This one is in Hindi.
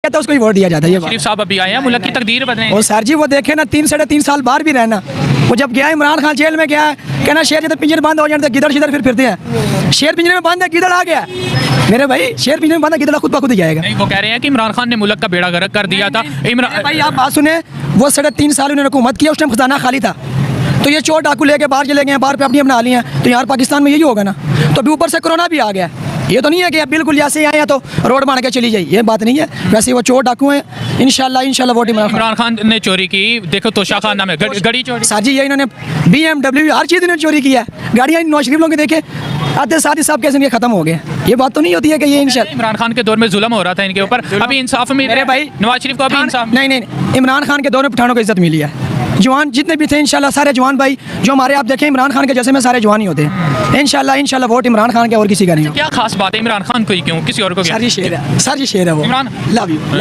तो उसको ही वोट दिया जाता है। ये शरीफ साहब अभी आए हैं, मुल्क की तकदीर बदलेंगे। और सर जी वो देखे ना 3-3.5 साल बाहर भी रहना, वो जब गया इमरान खान जेल में गया है, कहना शेर जिधर पिंजरे बंद हो जाते गिदड़ शिदड़ फिर फिरते हैं। शेर पिंजरे में बंद है, गिदड़ आ गया मेरे भाई, शेर पिंजरे में बंद है, गिदड़ खुद ब खुद ही जाएगा। नहीं, वो कह रहे हैं कि इमरान खान ने मुल्क का बेड़ा गर्क कर दिया था। इमरान भाई आप बात सुने, वो 3.5 साल उन्होंने हुकूमत किया, उस टाइम खजाना खाली था, तो ये चोर डाकू लेके बाहर चले गए, बाहर पे अपनी बना ली हैं, तो यार पाकिस्तान में यही होगा ना। तो अभी ऊपर से कोरोना भी आ गया, ये तो नहीं है कि आप बिल्कुल जैसे आए हैं तो रोड बना के चली जाइए, ये बात नहीं है। वैसे वो चोर डाकू हैं, इंशाल्लाह वोट इमरान खान ने चोरी की। देखो तोशा खान नाम है, गड़ी चोरी। सर जी ये इन्होंने BMW हर चीज़ इन्होंने चोरी किया है, गाड़ियाँ नवाज शरीफ लोगों के देखे आते साथ ही सब कैसे इनके खत्म हो गए। ये बात तो नहीं होती है कि ये इंशाल्लाह इमरान खान के दौर में जुल्म हो रहा था इनके ऊपर, अभी इंसाफ मिल मेरे भाई नवाज शरीफ को अभी इंसाफ। नहीं, इमरान खान के दौर में पठानों को इज्जत मिली है। जवान जितने भी थे इंशाल्लाह सारे जवान भाई जो हमारे आप देखें इमरान खान के जैसे में सारे जवान ही होते हैं। इंशाल्लाह वोट इमरान खान के और किसी का नहीं। क्या खास बात है इमरान खान को ही क्यों, किसी और को क्या? सर जी शेर है वो। Imran love you.